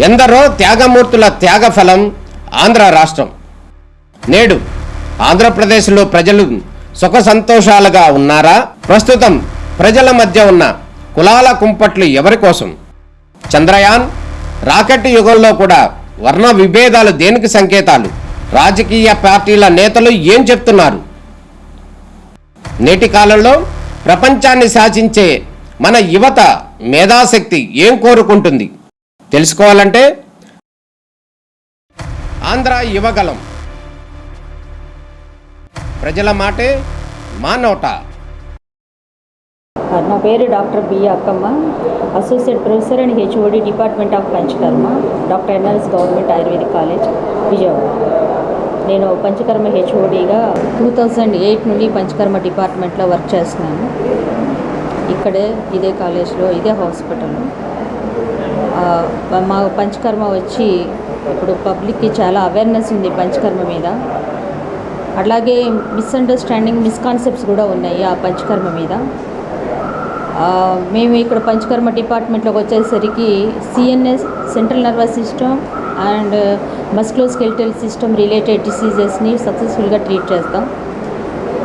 ఎందరో త్యాగమూర్తుల త్యాగఫలం ఆంధ్ర రాష్ట్రం. నేడు ఆంధ్రప్రదేశ్లో ప్రజలు సుఖ సంతోషాలుగా ఉన్నారా? ప్రస్తుతం ప్రజల మధ్య ఉన్న కులాల కుంపట్లు ఎవరి కోసం? చంద్రయాన్ రాకెట్ యుగంలో కూడా వర్ణ విభేదాలు దేనికి సంకేతాలు? రాజకీయ పార్టీల నేతలు ఏం చెప్తున్నారు? నేటి కాలంలో ప్రపంచాన్ని శాసించే మన యువత మేధాశక్తి ఏం కోరుకుంటుంది? తెలుసుకోవాలంటే ఆంధ్ర యువగలం, ప్రజల మాటే మా నోట. నా పేరు doctor B Akkamma, associate professor and HOD department of Panchakarma, doctor NLS government Ayurvedic college, Vijayawada. నేను పంచకర్మ హెచ్ఓడిగా 2008 నుండి పంచకర్మ డిపార్ట్మెంట్లో వర్క్ చేస్తున్నాను. ఇక్కడే ఇదే కాలేజ్లో, ఇదే హాస్పిటల్లో. మా పంచకర్మ వచ్చి ఇప్పుడు పబ్లిక్కి చాలా అవేర్నెస్ ఉంది పంచకర్మ మీద. అట్లాగే మిస్అండర్స్టాండింగ్, మిస్కాన్సెప్ట్స్ కూడా ఉన్నాయి ఆ పంచకర్మ మీద. మేము ఇక్కడ పంచకర్మ డిపార్ట్మెంట్లోకి వచ్చేసరికి CNS, central nervous system and musculoskeletal system related డిసీజెస్ని సక్సెస్ఫుల్గా ట్రీట్ చేస్తాం.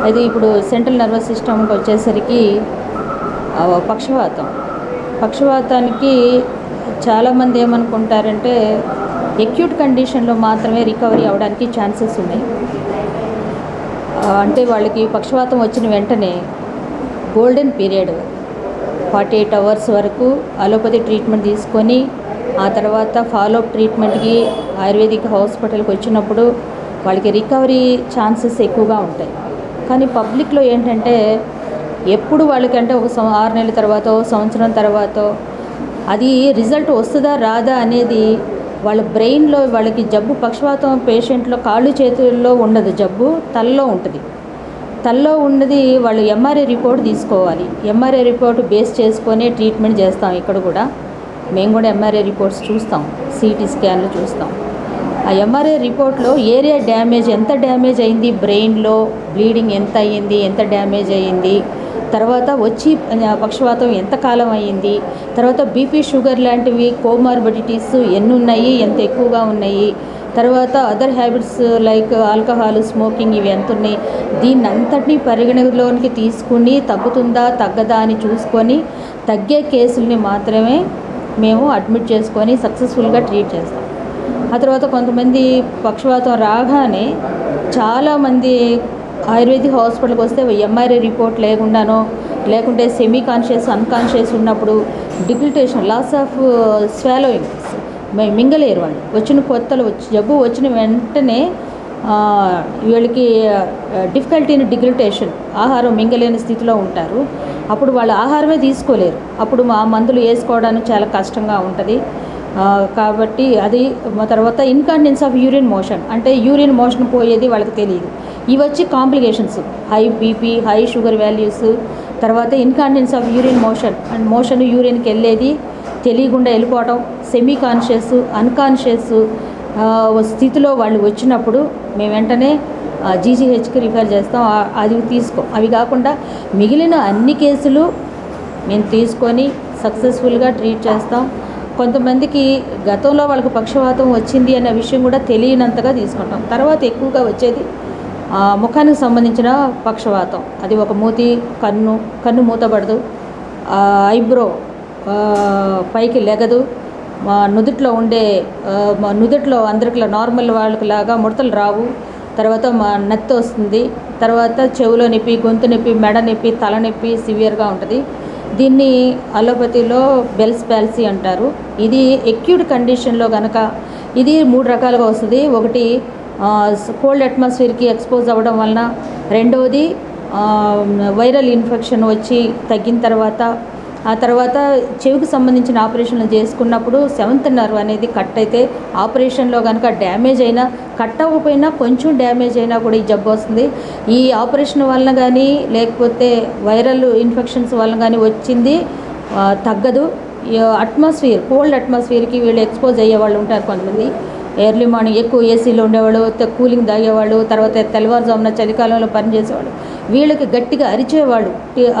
అది ఇప్పుడు సెంట్రల్ నర్వస్ సిస్టమ్కి వచ్చేసరికి పక్షవాతానికి చాలామంది ఏమనుకుంటారంటే ఎక్యూట్ కండిషన్లో మాత్రమే రికవరీ అవ్వడానికి ఛాన్సెస్ ఉన్నాయి. అంటే వాళ్ళకి పక్షవాతం వచ్చిన వెంటనే గోల్డెన్ పీరియడ్ 48 అవర్స్ వరకు అలోపతి ట్రీట్మెంట్ తీసుకొని ఆ తర్వాత ఫాలోఅప్ ట్రీట్మెంట్కి ఆయుర్వేదిక్ హాస్పిటల్కి వచ్చినప్పుడు వాళ్ళకి రికవరీ ఛాన్సెస్ ఎక్కువగా ఉంటాయి. కానీ పబ్లిక్లో ఏంటంటే ఎప్పుడు వాళ్ళకంటే ఒక 6 నెలల తర్వాత, సంవత్సరం తర్వాత అది రిజల్ట్ వస్తుందా రాదా అనేది వాళ్ళ బ్రెయిన్లో, వాళ్ళకి జబ్బు పక్షవాతం పేషెంట్లో కాళ్ళు చేతుల్లో ఉండదు, జబ్బు తలలో ఉంటుంది. తలలో ఉన్నది వాళ్ళు ఎంఆర్ఐ రిపోర్ట్ తీసుకోవాలి. ఎంఆర్ఐ రిపోర్ట్ బేస్ చేసుకొని ట్రీట్మెంట్ చేస్తాం. ఇక్కడ కూడా మేము కూడా ఎంఆర్ఐ రిపోర్ట్స్ చూస్తాం, సిటీ స్కాన్లు చూస్తాం. ఆ ఎంఆర్ఐ రిపోర్ట్లో ఏరియా డ్యామేజ్, ఎంత డ్యామేజ్ అయింది, బ్రెయిన్లో బ్లీడింగ్ ఎంత అయ్యింది, ఎంత డ్యామేజ్ అయ్యింది, తర్వాత వచ్చి పక్షవాతం ఎంతకాలం అయ్యింది, తర్వాత బీపీ, షుగర్ లాంటివి కోమార్బిడిటీస్ ఎన్ని ఉన్నాయి, ఎంత ఎక్కువగా ఉన్నాయి, తర్వాత other habits like alcohol, smoking ఇవి ఎంత ఉన్నాయి, దీన్ని అంతటినీ పరిగణలోనికి తీసుకుని తగ్గుతుందా తగ్గదా అని చూసుకొని తగ్గే కేసుల్ని మాత్రమే మేము అడ్మిట్ చేసుకొని సక్సెస్ఫుల్గా ట్రీట్ చేస్తాం. ఆ తర్వాత కొంతమంది పక్షవాతం రాగానే చాలామంది ఆయుర్వేదిక్ హాస్పిటల్కి వస్తే ఎంఆర్ఐ రిపోర్ట్ లేకుండానో, లేకుంటే సెమీ కాన్షియస్, అన్కాన్షియస్ ఉన్నప్పుడు డిగ్లిటేషన్, లాస్ ఆఫ్ స్వాలోయింగ్, మింగలేరు. వాళ్ళు వచ్చిన కొత్తలు జబ్బు వచ్చిన వెంటనే వీళ్ళకి డిఫికల్టీ ఇన్ డిగ్లిటేషన్, ఆహారం మింగలేని స్థితిలో ఉంటారు. అప్పుడు వాళ్ళు ఆహారమే తీసుకోలేరు. అప్పుడు మా మందులు వేసుకోవడానికి చాలా కష్టంగా ఉంటుంది. కాబట్టి అది తర్వాత ఇన్కాంటినెన్స్ ఆఫ్ యూరిన్ మోషన్, అంటే యూరిన్ మోషన్ పోయేది వాళ్ళకి తెలియదు. ఇవి వచ్చి complications, high BP, high sugar values, తర్వాత incontinence of urine motion, and motion యూరిన్కి వెళ్ళేది తెలియకుండా వెళ్ళిపోవటం, సెమీ కాన్షియస్, అన్కాన్షియస్ స్థితిలో వాళ్ళు వచ్చినప్పుడు మేము వెంటనే జీజీహెచ్కి రిఫర్ చేస్తాం. అది అవి కాకుండా మిగిలిన అన్ని కేసులు మేము తీసుకొని సక్సెస్ఫుల్గా ట్రీట్ చేస్తాం. కొంతమందికి గతంలో వాళ్ళకి పక్షవాతం వచ్చింది అనే విషయం కూడా తెలియనంతగా తీసుకుంటాం. తర్వాత ఎక్కువగా వచ్చేది ముఖానికి సంబంధించిన పక్షవాతం. అది ఒక మూతి, కన్ను మూతపడదు, ఐబ్రో పైకి లెగదు, నుదుట్లో అందరికి నార్మల్ వాళ్ళకి లాగా ముడతలు రావు, తర్వాత నత్తి వస్తుంది, తర్వాత చెవులో నొప్పి, గొంతు నొప్పి, మెడ నొప్పి, తలనొప్పి సివియర్గా ఉంటుంది. దీన్ని అలోపతిలో బెల్స్ పాల్సీ అంటారు. ఇది ఎక్యూట్ కండిషన్లో కనుక ఇది 3 రకాలుగా వస్తుంది. ఒకటి కోల్డ్ అట్మాస్ఫియర్కి ఎక్స్పోజ్ అవ్వడం వలన, రెండవది వైరల్ ఇన్ఫెక్షన్ వచ్చి తగ్గిన తర్వాత, ఆ తర్వాత చెవికి సంబంధించిన ఆపరేషన్లు చేసుకున్నప్పుడు 7th నర్వ్ అనేది కట్ అయితే ఆపరేషన్లో కనుక డ్యామేజ్ అయినా, కట్ అవ్వకపోయినా కొంచెం డ్యామేజ్ అయినా కూడా ఈ జబ్బు వస్తుంది. ఈ ఆపరేషన్ వలన కానీ లేకపోతే వైరల్ ఇన్ఫెక్షన్స్ వలన కానీ వచ్చింది తగ్గదు. అట్మాస్ఫియర్, కోల్డ్ అట్మాస్ఫియర్కి వీళ్ళు ఎక్స్పోజ్ అయ్యే వాళ్ళు ఉంటారు. కొంతమంది ఎర్లీ మార్నింగ్ ఎక్కువ ఏసీలో ఉండేవాళ్ళు, కూలింగ్ తాగేవాళ్ళు, తర్వాత తెల్లవారుజామున చలికాలంలో పనిచేసేవాళ్ళు, వీళ్ళకి గట్టిగా అరిచేవాళ్ళు,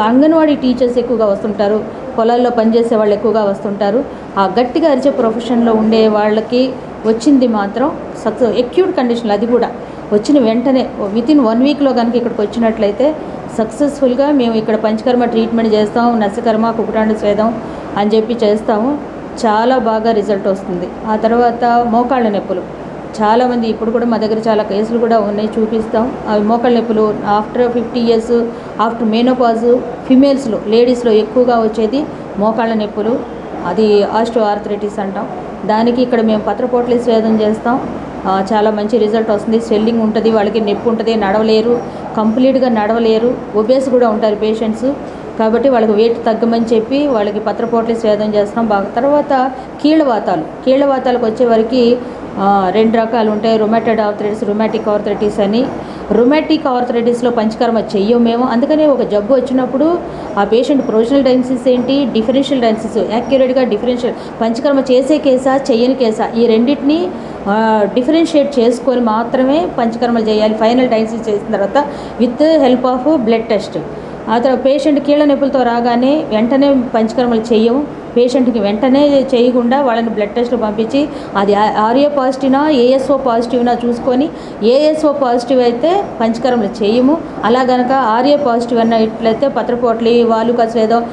అంగన్వాడీ టీచర్స్ ఎక్కువగా వస్తుంటారు, పొలాల్లో పనిచేసే వాళ్ళు ఎక్కువగా వస్తుంటారు. ఆ గట్టిగా అరిచే ప్రొఫెషన్లో ఉండే వాళ్ళకి వచ్చింది మాత్రం అక్యూట్ కండిషన్లు, అది కూడా వచ్చిన వెంటనే వితిన్ 1 వీక్లో కనుక ఇక్కడికి వచ్చినట్లయితే సక్సెస్ఫుల్గా మేము ఇక్కడ పంచకర్మ ట్రీట్మెంట్ చేస్తాం, నస్యకర్మ, కుకుటాండ స్వేదం అని చెప్పి చేస్తాము. చాలా బాగా రిజల్ట్ వస్తుంది. ఆ తర్వాత మోకాళ్ళ నొప్పులు చాలామంది ఇప్పుడు కూడా మా దగ్గర చాలా కేసులు కూడా ఉన్నాయి, చూపిస్తాం. అవి మోకాళ్ళ నొప్పులు ఆఫ్టర్ 50 years, ఆఫ్టర్ మెనోపాజ్, ఫిమేల్స్లో, లేడీస్లో ఎక్కువగా వచ్చేది మోకాళ్ళ నొప్పులు. అది ఆస్టియోఆర్థరైటిస్ అంటాం. దానికి ఇక్కడ మేము పత్రపోట్ల స్వేదం చేస్తాం. చాలా మంచి రిజల్ట్ వస్తుంది. స్వెల్లింగ్ ఉంటుంది, వాళ్ళకి నొప్పి ఉంటుంది, నడవలేరు, కంప్లీట్గా నడవలేరు. ఒబేస్ కూడా ఉంటారు పేషెంట్స్. కాబట్టి వాళ్ళకి వెయిట్ తగ్గమని చెప్పి వాళ్ళకి పత్రపోట్ల స్వేదం చేస్తాం బాగా. తర్వాత కీళ్ళవాతాలకు వచ్చేవరకు 2 రకాలు ఉంటాయి. రొమాటైడ్ ఆర్థరైటిస్, రొమాటిక్ ఆర్థరైటిస్ అని. రొమాటిక్ ఆర్థరైటిస్లో పంచకర్మ చెయ్యం మేము. అందుకనే ఒక జబ్బు వచ్చినప్పుడు ఆ పేషెంట్ ప్రొవిజనల్ డయాగ్నోసిస్ ఏంటి, డిఫరెన్షియల్ డయాగ్నోసిస్, యాక్యురేట్గా డిఫరెన్షియల్ పంచకర్మ చేసే కేసా చెయ్యని కేసా ఈ రెండింటిని డిఫరెన్షియేట్ చేసుకొని మాత్రమే పంచకర్మలు చేయాలి. ఫైనల్ డయాగ్నోసిస్ చేసిన తర్వాత with help of blood test. ఆ తర్వాత పేషెంట్ కీళ్ళ నొప్పులతో రాగానే వెంటనే పంచకర్మలు చెయ్యము. పేషెంట్కి వెంటనే చేయకుండా వాళ్ళని బ్లడ్ టెస్ట్లు పంపించి అది ఆర్ఏ పాజిటివ్నా ఏఎస్ఓ పాజిటివ్నా చూసుకొని, ఏఎస్ఓ పాజిటివ్ అయితే పంచకర్మలు చేయము. అలా గనక ఆర్ఏ పాజిటివ్ అన్నట్లయితే పత్రపోట్లి, వాలుక స్వేదం,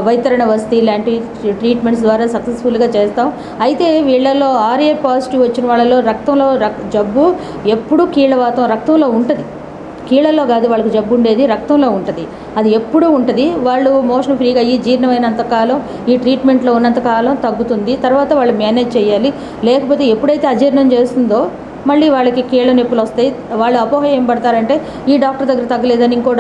వైతరణ వస్తి లాంటి ట్రీట్మెంట్స్ ద్వారా సక్సెస్ఫుల్గా చేస్తాం. అయితే వీళ్ళలో ఆర్ఏ పాజిటివ్ వచ్చిన వాళ్ళలో రక్తంలో జబ్బు ఎప్పుడూ కీళ్ళవాతం రక్తంలో ఉంటుంది. కీళ్ళల్లో కాదు వాళ్ళకి జబ్బు ఉండేది, రక్తంలో ఉంటుంది. అది ఎప్పుడూ ఉంటుంది. వాళ్ళు మోషన్ ఫ్రీగా అయ్యి జీర్ణమైనంతకాలం, ఈ ట్రీట్మెంట్లో ఉన్నంతకాలం తగ్గుతుంది. తర్వాత వాళ్ళు మేనేజ్ చేయాలి. లేకపోతే ఎప్పుడైతే అజీర్ణం చేస్తుందో మళ్ళీ వాళ్ళకి కీళ్ళ నొప్పులు వస్తాయి. వాళ్ళు అపోహ ఏం పడతారంటే ఈ డాక్టర్ దగ్గర తగ్గలేదని ఇంకో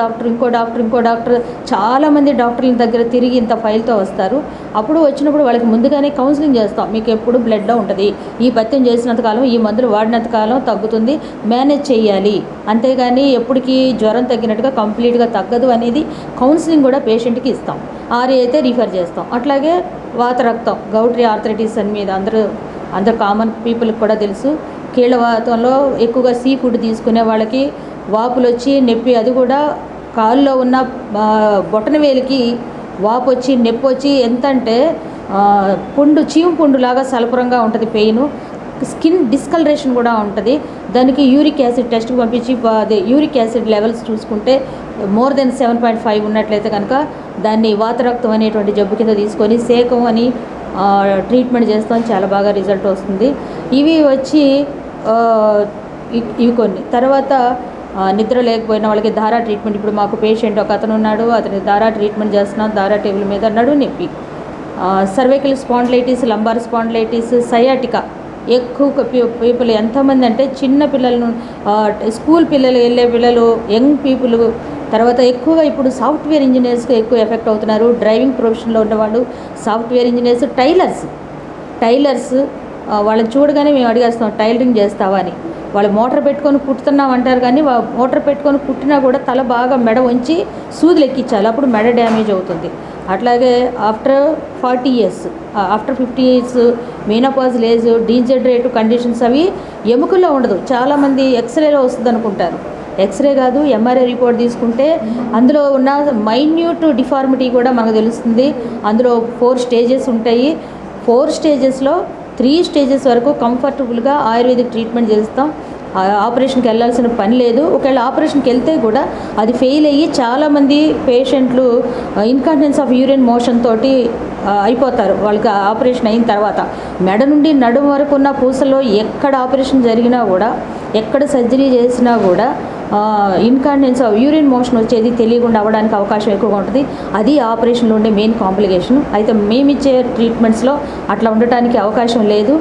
డాక్టర్ చాలామంది డాక్టర్ల దగ్గర తిరిగి ఇంత ఫైల్తో వస్తారు. అప్పుడు వచ్చినప్పుడు వాళ్ళకి ముందుగానే కౌన్సిలింగ్ చేస్తాం. మీకు ఎప్పుడు బ్లడ్లో ఉంటుంది, ఈ పథ్యం చేసినంతకాలం, ఈ మందులు వాడినంతకాలం తగ్గుతుంది, మేనేజ్ చేయాలి. అంతేగాని ఎప్పటికీ జ్వరం తగ్గినట్టుగా కంప్లీట్గా తగ్గదు అనేది కౌన్సిలింగ్ కూడా పేషెంట్కి ఇస్తాం. ఆర్ఏ అయితే రిఫర్ చేస్తాం. అట్లాగే వాతరక్తం, గౌటరీ ఆర్థరైటిస్ అని మీద అందరు కామన్ పీపుల్కి కూడా తెలుసు. కీళ్ళవాతంలో ఎక్కువగా సీ ఫుడ్ తీసుకునే వాళ్ళకి వాపులు వచ్చి నొప్పి, అది కూడా కాళ్ళలో ఉన్న బొటన వేలికి వాపు వచ్చి నొప్పి వచ్చి ఎంత అంటే చీము పుండులాగా సలపురంగా ఉంటుంది పెయిన్. స్కిన్ డిస్కలరేషన్ కూడా ఉంటుంది. దానికి యూరిక్ యాసిడ్ టెస్ట్కి పంపించి అదే యూరిక్ యాసిడ్ లెవెల్స్ చూసుకుంటే మోర్ దెన్ 7.5 ఉన్నట్లయితే కనుక దాన్ని వాతరక్తం అనేటువంటి జబ్బు కింద తీసుకొని సేకం అని ట్రీట్మెంట్ చేస్తాం. చాలా బాగా రిజల్ట్ వస్తుంది. ఇవి వచ్చి ఇవి కొన్ని. తర్వాత నిద్ర లేకపోయినా వాళ్ళకి ధారా ట్రీట్మెంట్. ఇప్పుడు మాకు పేషెంట్ ఒక అతను ఉన్నాడు, అతని ధారా ట్రీట్మెంట్ చేస్తున్నాం. ధారా టేబుల్ మీద నడుము నొప్పి, cervical spondylitis, lumbar spondylitis, sciatica. ఎక్కువ పీపుల్ ఎంతమంది అంటే చిన్న పిల్లలను, స్కూల్ పిల్లలు, వెళ్ళే పిల్లలు, యంగ్ పీపుల్. తర్వాత ఎక్కువగా ఇప్పుడు సాఫ్ట్వేర్ ఇంజనీర్స్కి ఎక్కువ ఎఫెక్ట్ అవుతున్నారు. డ్రైవింగ్ ప్రొఫెషన్లో ఉన్నవాళ్ళు, సాఫ్ట్వేర్ ఇంజనీర్స్, టైలర్స్ వాళ్ళని చూడగానే మేము అడిగేస్తాం టైలరింగ్ చేస్తావా అని. వాళ్ళు మోటార్ పెట్టుకొని కుట్టుతున్నాం అంటారు, కానీ మోటార్ పెట్టుకొని కుట్టినా కూడా తల బాగా మెడ వంచి సూదులు ఎక్కించాలి, అప్పుడు మెడ డ్యామేజ్ అవుతుంది. అట్లాగే after 40 years, after 50 years menopause age, degenerative conditions అవి ఎముకల్లో ఉండదు. చాలామంది ఎక్స్రేలో వస్తుంది అనుకుంటారు. ఎక్స్రే కాదు, ఎంఆర్ఐ రిపోర్ట్ తీసుకుంటే అందులో ఉన్న మైన్యూట్ డిఫార్మిటీ కూడా మనకు తెలుస్తుంది. అందులో 4 stages ఉంటాయి. 4 stagesలో 3 stages వరకు కంఫర్టబుల్గా ఆయుర్వేదిక్ ట్రీట్మెంట్ చేస్తాం. ఆపరేషన్కి వెళ్ళాల్సిన పని లేదు. ఒకవేళ ఆపరేషన్కి వెళ్తే కూడా అది ఫెయిల్ అయ్యి చాలామంది పేషెంట్లు ఇన్కాంటినెన్స్ ఆఫ్ యూరిన్ మోషన్ తోటి అయిపోతారు. వాళ్ళకి ఆపరేషన్ అయిన తర్వాత మెడ నుండి నడుము వరకు ఉన్న పూసలో ఎక్కడ ఆపరేషన్ జరిగినా కూడా, ఎక్కడ సర్జరీ చేసినా కూడా ఇన్కాంటినెన్స్ ఆఫ్ యూరిన్ మోషన్ వచ్చేది తెలియకుండా అవ్వడానికి అవకాశం ఎక్కువగా ఉంటుంది. అది ఆపరేషన్లో ఉండే మెయిన్ కాంప్లికేషన్. అయితే మేమిచ్చే ట్రీట్మెంట్స్లో అట్లా ఉండటానికి అవకాశం లేదు.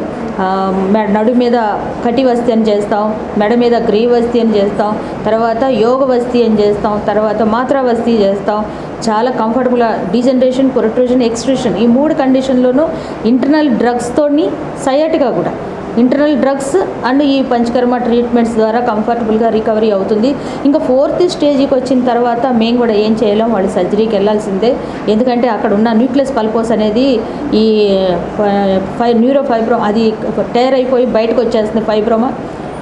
నడు మీద కటి వస్తి అని చేస్తాం, మెడ మీద గ్రీవ్ వస్తి అని చేస్తాం, తర్వాత యోగ వస్తి అని చేస్తాం, తర్వాత మాత్రా వస్తి చేస్తాం. చాలా కంఫర్టబుల్గా డీజనరేషన్, ప్రొట్రూషన్, ఎక్స్ట్రూషన్ ఈ 3 కండిషన్లోనూ ఇంటర్నల్ డ్రగ్స్తోని, సయాటికా కూడా ఇంటర్నల్ డ్రగ్స్ అండ్ ఈ పంచకర్మ ట్రీట్మెంట్స్ ద్వారా కంఫర్టబుల్గా రికవరీ అవుతుంది. ఇంకా 4th స్టేజ్కి వచ్చిన తర్వాత మేము కూడా ఏం చేయలేం, వాళ్ళు సర్జరీకి వెళ్ళాల్సిందే. ఎందుకంటే అక్కడ ఉన్న న్యూక్లియస్ పల్పోస్ అనేది ఈ న్యూరోఫైబ్రోమ్ అది టైర్ అయిపోయి బయటకు వచ్చేస్తుంది ఫైబ్రోమా.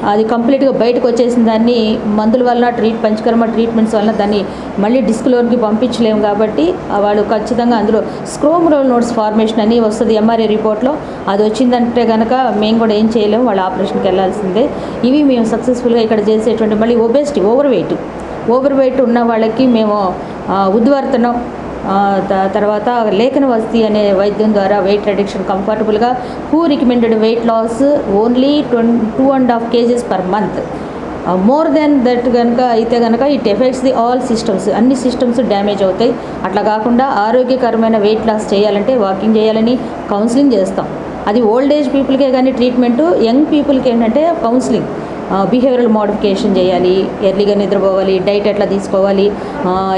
అది కంప్లీట్గా బయటకు వచ్చేసిన దాన్ని మందుల వల్ల పంచకర్మ ట్రీట్మెంట్స్ వల్ల దాన్ని మళ్ళీ డిస్క్లోకి పంపించలేము కాబట్టి వాళ్ళు ఖచ్చితంగా అందులో స్క్రోమరోల్ నోట్స్ ఫార్మేషన్ అని వస్తుంది ఎంఆర్ఐ రిపోర్ట్లో. అది వచ్చిందంటే కనుక మేము కూడా ఏం చేయలేము, వాళ్ళ ఆపరేషన్కి వెళ్ళాల్సిందే. ఇవి మేము సక్సెస్ఫుల్గా ఇక్కడ చేసేటువంటి మళ్ళీ ఒబేసిటీ ఓవర్ వెయిట్ ఉన్న వాళ్ళకి మేము ఉద్వర్తనం తర్వాత లేఖన వస్తి అనే వైద్యం ద్వారా వెయిట్ రిడక్షన్ కంఫర్టబుల్గా హూ recommended weight loss only 2.5 kgs per month. More than that కనుక అయితే కనుక it effects the all systems, అన్ని సిస్టమ్స్ డ్యామేజ్ అవుతాయి. అట్లా కాకుండా ఆరోగ్యకరమైన వెయిట్ లాస్ చేయాలంటే వాకింగ్ చేయాలని కౌన్సిలింగ్ చేస్తాం. అది ఓల్డ్ ఏజ్ పీపుల్కే కానీ ట్రీట్మెంటు, యంగ్ పీపుల్కి ఏంటంటే కౌన్సిలింగ్, బిహేవియరల్ మోడిఫికేషన్ చేయాలి, ఎర్లీగా నిద్రపోవాలి, డైట్ ఎట్లా తీసుకోవాలి,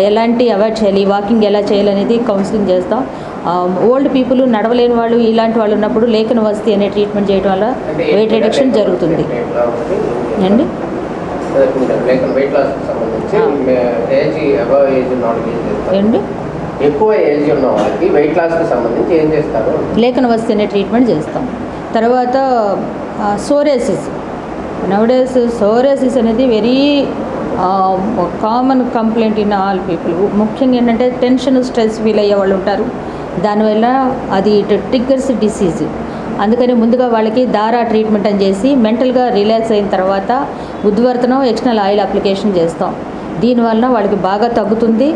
ఎలాంటి అవాయిడ్ చేయాలి, వాకింగ్ ఎలా చేయాలనేది కౌన్సిలింగ్ చేస్తాం. ఓల్డ్ పీపుల్ నడవలేని వాళ్ళు ఇలాంటి వాళ్ళు ఉన్నప్పుడు లేఖన వస్తి అనే ట్రీట్మెంట్ చేయడం వల్ల వెయిట్ రిడక్షన్ జరుగుతుంది అండి. ఏంటి ఎక్కువ ఏజ్ ఉన్న వాళ్ళకి వెయిట్ లాస్కి సంబంధించి ఏం చేస్తారు? లేఖన వస్తి అనే ట్రీట్మెంట్ చేస్తాం. తర్వాత సోరేసిస్, నౌడేస్ సోరేసిస్ అనేది very common complaint in all people. ముఖ్యంగా ఏంటంటే టెన్షన్ స్ట్రెస్ ఫీల్ అయ్యే వాళ్ళు ఉంటారు, దానివల్ల అది ట్రిగ్గర్స్ డిసీజ్. అందుకని ముందుగా వాళ్ళకి దారా ట్రీట్మెంట్ అని చేసి మెంటల్గా రిలాక్స్ అయిన తర్వాత ఉద్వర్తనం ఎక్స్టర్నల్ ఆయిల్ అప్లికేషన్ చేస్తాం. దీనివల్ల వాళ్ళకి బాగా తగ్గుతుంది.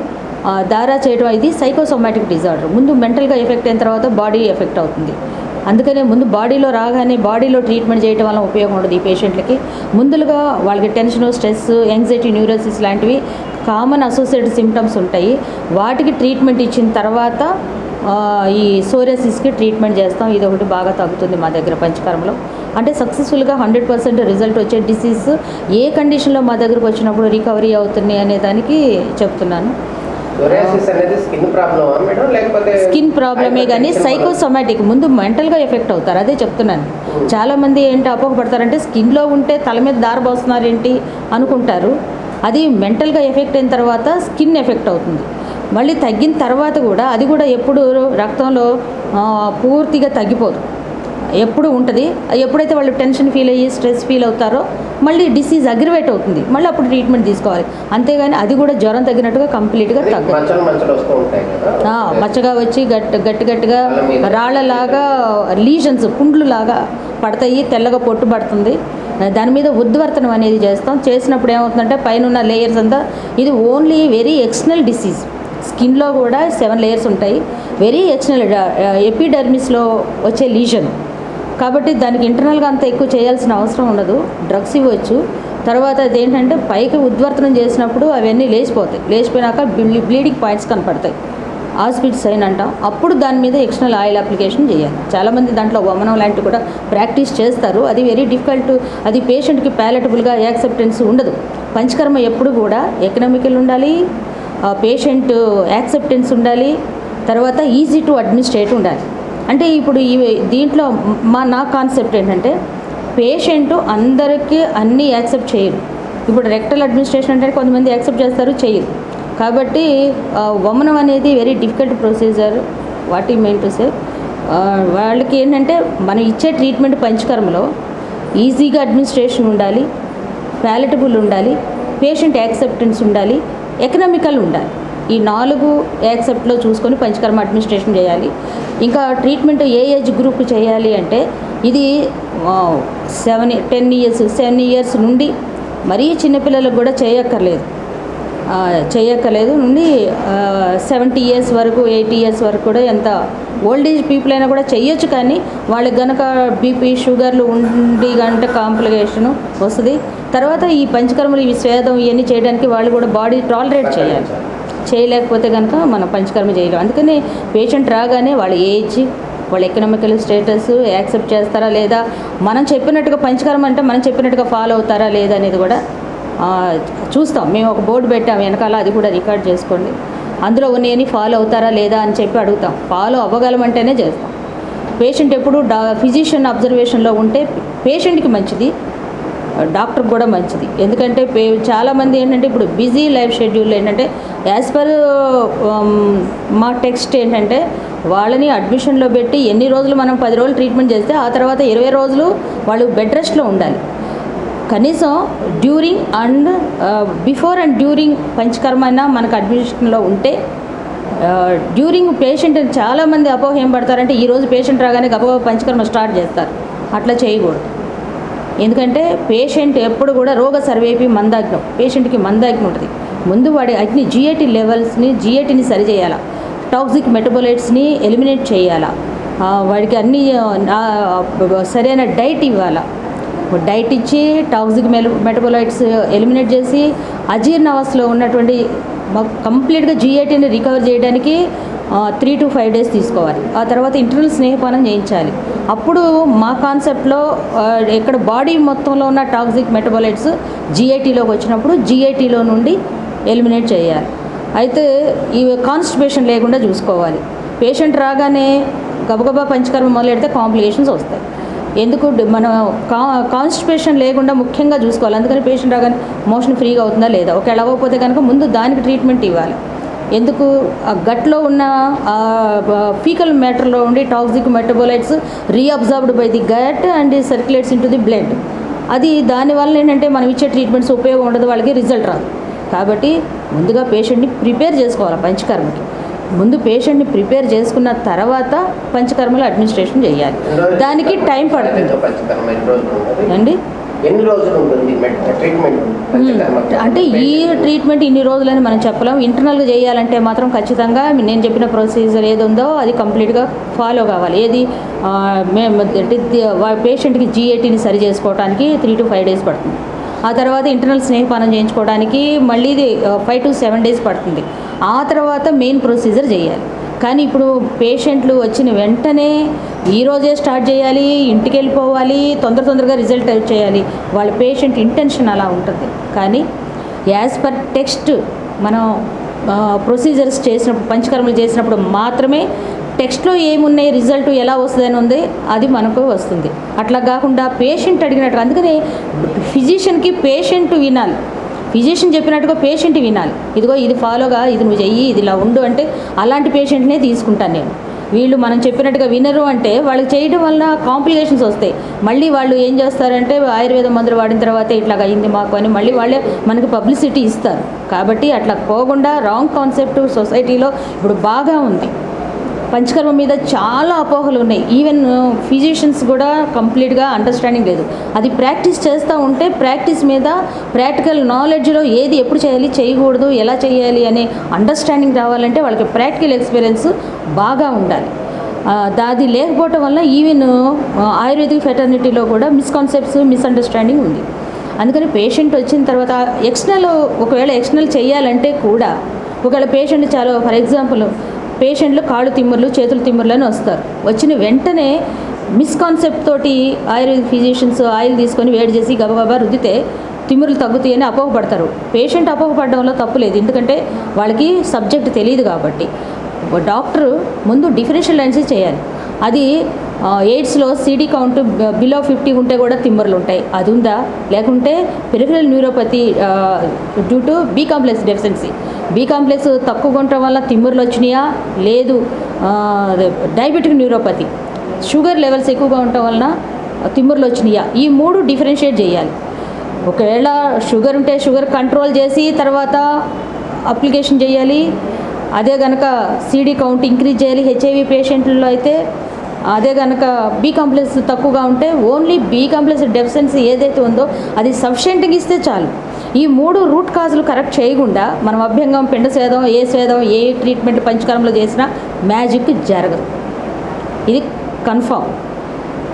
దారా చేయడం ఇది సైకోసోమాటిక్ డిజార్డర్. ముందు మెంటల్గా ఎఫెక్ట్ అయిన తర్వాత బాడీ ఎఫెక్ట్ అవుతుంది. అందుకనే ముందు బాడీలో రాగానే బాడీలో ట్రీట్మెంట్ చేయడం వల్ల ఉపయోగం ఉండదు ఈ పేషెంట్లకి. ముందుగా వాళ్ళకి టెన్షన్, స్ట్రెస్, యాంగ్జైటీ, న్యూరోసిస్ లాంటివి కామన్ అసోసియేటెడ్ సిమ్టమ్స్ ఉంటాయి. వాటికి ట్రీట్మెంట్ ఇచ్చిన తర్వాత ఈ సోరియాసిస్కి ట్రీట్మెంట్ చేస్తాం. ఇది ఒకటి బాగా తగ్గుతుంది మా దగ్గర పంచకర్మలో. అంటే సక్సెస్ఫుల్గా 100% రిజల్ట్ వచ్చే డిసీజ్ ఏ కండిషన్లో మా దగ్గరకు వచ్చినప్పుడు రికవరీ అవుతుంది అనే దానికి చెప్తున్నాను. స్కిన్ ప్రాబ్లమే కానీ సైకోసోమాటిక్, ముందు మెంటల్గా ఎఫెక్ట్ అవుతారు. అదే చెప్తున్నాను. చాలామంది ఏంటి అపోహపడతారంటే స్కిన్లో ఉంటే తల మీద దారబోస్తున్నారేంటి అనుకుంటారు. అది మెంటల్గా ఎఫెక్ట్ అయిన తర్వాత స్కిన్ ఎఫెక్ట్ అవుతుంది. మళ్ళీ తగ్గిన తర్వాత కూడా అది కూడా ఎప్పుడు రక్తంలో పూర్తిగా తగ్గిపోదు, ఎప్పుడు ఉంటుంది. ఎప్పుడైతే వాళ్ళు టెన్షన్ ఫీల్ అయ్యి స్ట్రెస్ ఫీల్ అవుతారో మళ్ళీ డిసీజ్ అగ్రివేట్ అవుతుంది, మళ్ళీ అప్పుడు ట్రీట్మెంట్ తీసుకోవాలి. అంతేగాని అది కూడా జ్వరం తగ్గినట్టుగా కంప్లీట్గా తగ్గదు. మచ్చగా వచ్చి గట్టిగా రాళ్ళలాగా లీజన్స్, పుండ్లు లాగా పడతాయి, తెల్లగా పొట్టు పడుతుంది. దాని మీద ఉద్వర్తనం అనేది చేస్తాం. చేసినప్పుడు ఏమవుతుందంటే పైన ఉన్న లేయర్స్ అంతా, ఇది ఓన్లీ వెరీ ఎక్స్టర్నల్ డిసీజ్. స్కిన్లో కూడా 7 లేయర్స్ ఉంటాయి. వెరీ ఎక్స్టర్నల్ ఎపిడర్మిస్లో వచ్చే లీజన్ కాబట్టి దానికి ఇంటర్నల్గా అంత ఎక్కువ చేయాల్సిన అవసరం ఉండదు. డ్రగ్స్ ఇవ్వచ్చు. తర్వాత అదేంటంటే పైకి ఉద్వర్తనం చేసినప్పుడు అవన్నీ లేచిపోతాయి. లేచిపోయినాక బ్లీడింగ్ పాయింట్స్ కనపడతాయి, ఆస్పిడ్ సైన్ అంటాం. అప్పుడు దాని మీద ఎక్స్టర్నల్ ఆయిల్ అప్లికేషన్ చేయాలి. చాలామంది దాంట్లో వమనం లాంటివి కూడా ప్రాక్టీస్ చేస్తారు. అది వెరీ డిఫికల్ట్. అది పేషెంట్కి ప్యాలెటబుల్గా యాక్సెప్టెన్స్ ఉండదు. పంచకర్మ ఎప్పుడు కూడా ఎకనామికల్ ఉండాలి, పేషెంట్ యాక్సెప్టెన్స్ ఉండాలి, తర్వాత ఈజీ టు అడ్మినిస్ట్రేట్ ఉండాలి. అంటే ఇప్పుడు దీంట్లో నా కాన్సెప్ట్ ఏంటంటే పేషెంట్ అందరికీ అన్నీ యాక్సెప్ట్ చేయరు. ఇప్పుడు రెక్టల్ అడ్మినిస్ట్రేషన్ అంటే కొంతమంది యాక్సెప్ట్ చేస్తారు, చేయరు. కాబట్టి వమనం అనేది very difficult procedure. What you mean to say, వాళ్ళకి ఏంటంటే మనం ఇచ్చే ట్రీట్మెంట్ పంచకర్మలో ఈజీగా అడ్మినిస్ట్రేషన్ ఉండాలి, ప్యాలెటబుల్ ఉండాలి, పేషెంట్ యాక్సెప్టెన్స్ ఉండాలి, ఎకనామికల్ ఉండాలి. ఈ 4 యాక్సెప్ట్లో చూసుకొని పంచకర్మ అడ్మినిస్ట్రేషన్ చేయాలి. ఇంకా ట్రీట్మెంట్ ఏ ఏజ్ గ్రూప్ చేయాలి అంటే ఇది 7 ఇయర్స్ నుండి మరీ చిన్నపిల్లలకు కూడా చేయక్కర్లేదు నుండి 70 ఇయర్స్ వరకు 80 ఇయర్స్ వరకు కూడా ఎంత ఓల్డ్ ఏజ్ పీపుల్ అయినా కూడా చేయొచ్చు. కానీ వాళ్ళకి కనుక బీపీ, షుగర్లు ఉండి గంట కాంప్లికేషను వస్తుంది. తర్వాత ఈ పంచకర్మలు, ఈ స్వేదం ఇవన్నీ చేయడానికి వాళ్ళు కూడా బాడీ టాలరేట్ చేయాలి. చేయలేకపోతే కనుక మనం పంచకర్మ చేయలేం. అందుకని పేషెంట్ రాగానే వాళ్ళ ఏజ్, వాళ్ళ ఎకనామికల్ స్టేటస్ యాక్సెప్ట్ చేస్తారా లేదా, మనం చెప్పినట్టుగా పంచకర్మ అంటే మనం చెప్పినట్టుగా ఫాలో అవుతారా లేదా అనేది కూడా చూస్తాం. మేము ఒక బోర్డు పెట్టాం వెనకాల, అది కూడా రికార్డ్ చేసుకోండి. అందులో ఉన్నాయని ఫాలో అవుతారా లేదా అని చెప్పి అడుగుతాం. ఫాలో అవ్వగలమంటేనే చేస్తాం. పేషెంట్ ఎప్పుడు ఫిజిషియన్ అబ్జర్వేషన్లో ఉంటే పేషెంట్కి మంచిది, డాక్టర్కి కూడా మంచిది. ఎందుకంటే చాలామంది ఏంటంటే ఇప్పుడు బిజీ లైఫ్ షెడ్యూల్ ఏంటంటే యాజ్ పర్ మా టెక్స్ట్ ఏంటంటే వాళ్ళని అడ్మిషన్లో పెట్టి ఎన్ని రోజులు మనం 10 రోజులు ట్రీట్మెంట్ చేస్తే ఆ తర్వాత 20 రోజులు వాళ్ళు బెడ్ రెస్ట్లో ఉండాలి. కనీసం during and before and during panchakarma అయినా మనకు అడ్మిషన్లో ఉంటే, డ్యూరింగ్ పేషెంట్ చాలామంది అపోహ ఏం పడతారంటే ఈరోజు పేషెంట్ రాగానే గబగబా పంచకర్మ స్టార్ట్ చేస్తారు. అట్లా చేయకూడదు. ఎందుకంటే పేషెంట్ ఎప్పుడు కూడా రోగ సర్వేపి మందాగ్నం, పేషెంట్కి మందాగ్నం ఉంటుంది. ముందు వాడి అగ్ని జిఏటీని సరిచేయాలా, టాక్సిక్ మెటబోలైట్స్ని ఎలిమినేట్ చేయాలా, వాడికి అన్ని సరైన డైట్ ఇవ్వాలా. డైట్ ఇచ్చి టాక్సిక్ మెటబోలైట్స్ ఎలిమినేట్ చేసి అజీర్ణ అవస్థలో ఉన్నటువంటి కంప్లీట్గా జిఏటీని రికవర్ చేయడానికి 3 to 5 days తీసుకోవాలి. ఆ తర్వాత ఇంటర్నల్ స్నేహపానం చేయించాలి. అప్పుడు మా కాన్సెప్ట్లో ఎక్కడ బాడీ మొత్తంలో ఉన్న టాక్సిక్ మెటబోలైట్స్ జిఐటీలోకి వచ్చినప్పుడు జిఐటీలో నుండి ఎలిమినేట్ చేయాలి. అయితే ఈ కాన్స్టిపేషన్ లేకుండా చూసుకోవాలి. పేషెంట్ రాగానే గబగబా పంచకర్మ మొదలెడితే కాంప్లికేషన్స్ వస్తాయి. ఎందుకు మనం కాన్స్టిపేషన్ లేకుండా ముఖ్యంగా చూసుకోవాలి. అందుకని పేషెంట్ రాగానే మోషన్ ఫ్రీగా అవుతుందా లేదా, ఒకవేళ అవ్వకపోతే కనుక ముందు దానికి ట్రీట్మెంట్ ఇవ్వాలి. ఎందుకు ఆ గట్లో ఉన్న ఫీకల్ మ్యాటర్లో ఉండి toxic metabolites reabsorbed by the gut and circulates into the blood. అది దానివల్ల ఏంటంటే మనం ఇచ్చే ట్రీట్మెంట్స్ ఉపయోగం ఉండదు, వాళ్ళకి రిజల్ట్ రాదు. కాబట్టి ముందుగా పేషెంట్ని ప్రిపేర్ చేసుకోవాలి పంచకర్మకి. ముందు పేషెంట్ని ప్రిపేర్ చేసుకున్న తర్వాత పంచకర్మలో అడ్మినిస్ట్రేషన్ చేయాలి. దానికి టైం పడుతుంది అండి. ఎన్ని రోజులు ఉంటుంది ట్రీట్మెంట్? అంటే ఈ ట్రీట్మెంట్ ఇన్ని రోజులని మనం చెప్పలేం. ఇంటర్నల్గా చేయాలంటే మాత్రం ఖచ్చితంగా నేను చెప్పిన ప్రొసీజర్ ఏది ఉందో అది కంప్లీట్గా ఫాలో కావాలి. ఏది పేషెంట్కి జిఏటీని సరి చేసుకోవడానికి 3 to 5 days పడుతుంది. ఆ తర్వాత ఇంటర్నల్ స్నేహపానం చేయించుకోవడానికి మళ్ళీ 5 to 7 days పడుతుంది. ఆ తర్వాత మెయిన్ ప్రొసీజర్ చేయాలి. కానీ ఇప్పుడు పేషెంట్లు వచ్చిన వెంటనే ఈరోజే స్టార్ట్ చేయాలి, ఇంటికి వెళ్ళిపోవాలి, తొందరగా రిజల్ట్ చేయాలి. వాళ్ళ పేషెంట్ ఇంటెన్షన్ అలా ఉంటుంది. కానీ యాజ్ పర్ టెక్స్ట్ మనం ప్రొసీజర్స్ చేసినప్పుడు, పంచకర్మలు చేసినప్పుడు మాత్రమే టెక్స్ట్లో ఏమున్నాయి, రిజల్ట్ ఎలా వస్తుందని ఉంది, అది మనకు వస్తుంది. అట్లా కాకుండా పేషెంట్ అడిగినట్టు, అందుకని ఫిజిషియన్కి పేషెంట్ వినాలి, ఫిజిషియన్ చెప్పినట్టుగా పేషెంట్ వినాలి. ఇదిగో ఇది ఫాలోగా, ఇది నువ్వు చెయ్యి, ఇది ఇలా ఉండు అంటే అలాంటి పేషెంట్నే తీసుకుంటాను నేను. వీళ్ళు మనం చెప్పినట్టుగా వినరు అంటే వాళ్ళకి చేయడం వల్ల కాంప్లికేషన్స్ వస్తాయి. మళ్ళీ వాళ్ళు ఏం చేస్తారంటే ఆయుర్వేద మందులు వాడిన తర్వాత ఇట్లాగ అయింది మాకు అని మళ్ళీ వాళ్ళే మనకి పబ్లిసిటీ ఇస్తారు. కాబట్టి అట్లా పోకుండా రాంగ్ కాన్సెప్ట్ సొసైటీలో ఇప్పుడు బాగా ఉంది. పంచకర్మ మీద చాలా అపోహలు ఉన్నాయి. ఈవెన్ ఫిజిషియన్స్ కూడా కంప్లీట్గా అండర్స్టాండింగ్ లేదు. అది ప్రాక్టీస్ చేస్తూ ఉంటే ప్రాక్టీస్ మీద ప్రాక్టికల్ నాలెడ్జ్లో ఏది ఎప్పుడు చేయాలి, చేయకూడదు, ఎలా చేయాలి అనే అండర్స్టాండింగ్ రావాలంటే వాళ్ళకి ప్రాక్టికల్ ఎక్స్పీరియన్స్ బాగా ఉండాలి. అది లేకపోవటం వల్ల ఈవెన్ ఆయుర్వేదిక్ ఫెటర్నిటీలో కూడా మిస్కాన్సెప్ట్స్, మిస్అండర్స్టాండింగ్ ఉంది. అందుకని పేషెంట్ వచ్చిన తర్వాత ఒకవేళ ఎక్స్టర్నల్ చేయాలంటే కూడా ఒకవేళ పేషెంట్ చాలా ఫర్ ఎగ్జాంపుల్ పేషెంట్లు కాళ్ళు తిమ్ముర్లు, చేతులు తిమ్ముర్లు అని వస్తారు. వచ్చిన వెంటనే మిస్కాన్సెప్ట్ తోటి ఆయుర్వేదిక్ ఫిజిషియన్స్ ఆయిల్ తీసుకొని వేడి చేసి గబగబా రుద్దితే తిమ్మురులు తగ్గుతాయని అపోహపడతారు. పేషెంట్ అపోహపడడంలో తప్పు లేదు, ఎందుకంటే వాళ్ళకి సబ్జెక్ట్ తెలియదు. కాబట్టి డాక్టరు ముందు డిఫరెన్షియల్ అనాలిసిస్ చేయాలి. అది ఎయిడ్స్లో సిడి కౌంట్ బిలో 50 ఉంటే కూడా తిమ్మరులు ఉంటాయి, అది ఉందా, లేకుంటే peripheral neuropathy due to B complex deficiency, B complex తక్కువగా ఉండటం వల్ల తిమ్మరులు వచ్చినాయా, లేదు డయాబెటిక్ న్యూరోపతి షుగర్ లెవెల్స్ ఎక్కువగా ఉండటం వలన తిమ్మరులు వచ్చినాయా, ఈ 3 డిఫరెన్షియేట్ చేయాలి. ఒకవేళ షుగర్ ఉంటే షుగర్ కంట్రోల్ చేసి తర్వాత అప్లికేషన్ చేయాలి. అదే కనుక సిడి కౌంట్ ఇంక్రీజ్ చేయాలి. హెచ్ఐవి పేషెంట్లలో అయితే అదే కనుక బి కాంప్లెక్స్ తక్కువగా ఉంటే ఓన్లీ బి కాంప్లెక్స్ డెఫిషియన్సీ ఏదైతే ఉందో అది సఫిషియెంట్గా ఇస్తే చాలు. ఈ 3 రూట్ కాజులు కరెక్ట్ చేయకుండా మనం అభ్యంగం, పిండ స్వేదం, ఏ ట్రీట్మెంట్ పంచకర్మలో చేసినా మ్యాజిక్ జరగదు, ఇది కన్ఫామ్.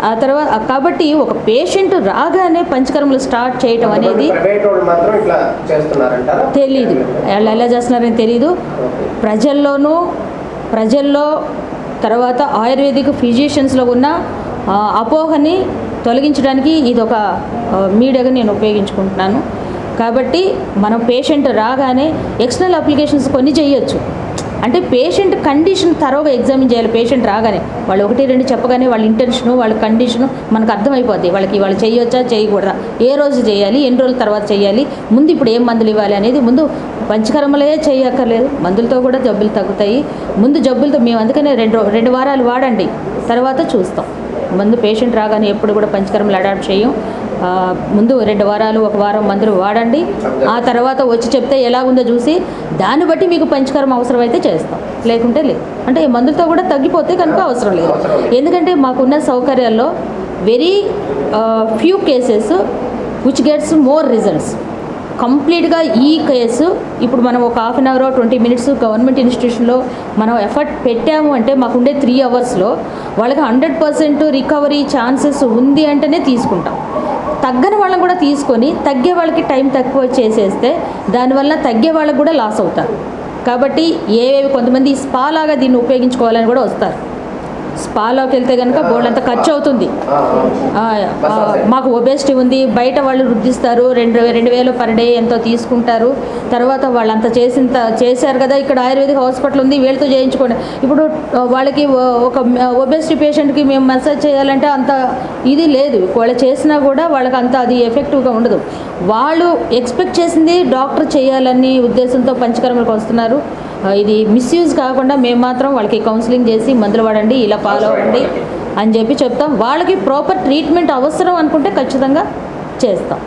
ఆ తర్వాత కాబట్టి ఒక పేషెంట్ రాగానే పంచకర్మలు స్టార్ట్ చేయటం అనేది తెలీదు, వాళ్ళు ఎలా చేస్తున్నారని తెలీదు. ప్రజల్లో తర్వాత ఆయుర్వేదిక్ ఫిజిషియన్స్లో ఉన్న అపోహని తొలగించడానికి ఇది ఒక మీడియాగా నేను ఉపయోగించుకుంటున్నాను. కాబట్టి మనం పేషెంట్ రాగానే ఎక్స్టర్నల్ అప్లికేషన్స్ కొన్ని చేయొచ్చు. అంటే పేషెంట్ కండిషన్ తరోగా ఎగ్జామిన్ చేయాలి. పేషెంట్ రాగానే వాళ్ళు 1-2 చెప్పగానే వాళ్ళ ఇంటెన్షను, వాళ్ళ కండిషను మనకు అర్థమైపోద్ది. వాళ్ళు చేయొచ్చా, చేయకూడదా, ఏ రోజు చేయాలి, ఎన్ని రోజుల తర్వాత చేయాలి, ముందు ఇప్పుడు ఏం మందులు ఇవ్వాలి అనేది. ముందు పంచకర్మలే చేయక్కర్లేదు, మందులతో కూడా జబ్బులు తగ్గుతాయి. ముందు జబ్బులతో మేము అందుకనే 2 వారాలు వాడండి, తర్వాత చూస్తాం. మందు పేషెంట్ రాగానే ఎప్పుడు కూడా పంచకర్మలు అడాప్ట్ చేయం. ముందు 2 వారాలు 1 వారం మందులు వాడండి. ఆ తర్వాత వచ్చి చెప్తే ఎలా ఉందో చూసి దాన్ని బట్టి మీకు పంచకర్మ అవసరమైతే చేస్తాం, లేకుంటే లేదు. అంటే ఈ మందులతో కూడా తగ్గిపోతే కనుక అవసరం లేదు. ఎందుకంటే మాకున్న సౌకర్యాల్లో very few cases which gets more results. కంప్లీట్గా ఈ కేసు ఇప్పుడు మనం ఒక 1/2 అవర్ 20 మినిట్స్ గవర్నమెంట్ ఇన్స్టిట్యూషన్లో మనం ఎఫర్ట్ పెట్టాము అంటే మాకుండే 3 అవర్స్లో వాళ్ళకి 100% రికవరీ ఛాన్సెస్ ఉంది అంటేనే తీసుకుంటాం. తగ్గని వాళ్ళని కూడా తీసుకొని తగ్గే వాళ్ళకి టైం తక్కువ చేసేస్తే దానివల్ల తగ్గే వాళ్ళకి కూడా లాస్ అవుతారు. కాబట్టి ఏవేవి కొంతమంది స్పా లాగా దీన్ని ఉపయోగించుకోవాలని కూడా వస్తారు. స్పాలోకి వెళ్తే కనుక బోర్డంత ఖర్చు అవుతుంది. మాకు ఒబేసిటీ ఉంది, బయట వాళ్ళు రుద్దిస్తారు, 2,000 పర్ డే ఎంతో తీసుకుంటారు. తర్వాత వాళ్ళంత చేశారు కదా, ఇక్కడ ఆయుర్వేదిక్ హాస్పిటల్ ఉంది వీళ్ళతో చేయించుకోండి. ఇప్పుడు వాళ్ళకి ఒక ఒబేసిటీ పేషెంట్కి మేము మసాజ్ చేయాలంటే అంత ఇది లేదు. వాళ్ళు చేసినా కూడా వాళ్ళకి అంత అది ఎఫెక్టివ్గా ఉండదు. వాళ్ళు ఎక్స్పెక్ట్ చేసింది డాక్టర్ చేయాలని ఉద్దేశంతో పంచకర్మలకు వస్తున్నారు. ఇది మిస్యూజ్ కాకుండా మేము మాత్రం వాళ్ళకి కౌన్సిలింగ్ చేసి మందులు వాడండి, ఇలా ఫాలో అవ్వండి అని చెప్పి చెప్తాం. వాళ్ళకి ప్రాపర్ ట్రీట్మెంట్ అవసరం అనుకుంటే ఖచ్చితంగా చేస్తాం.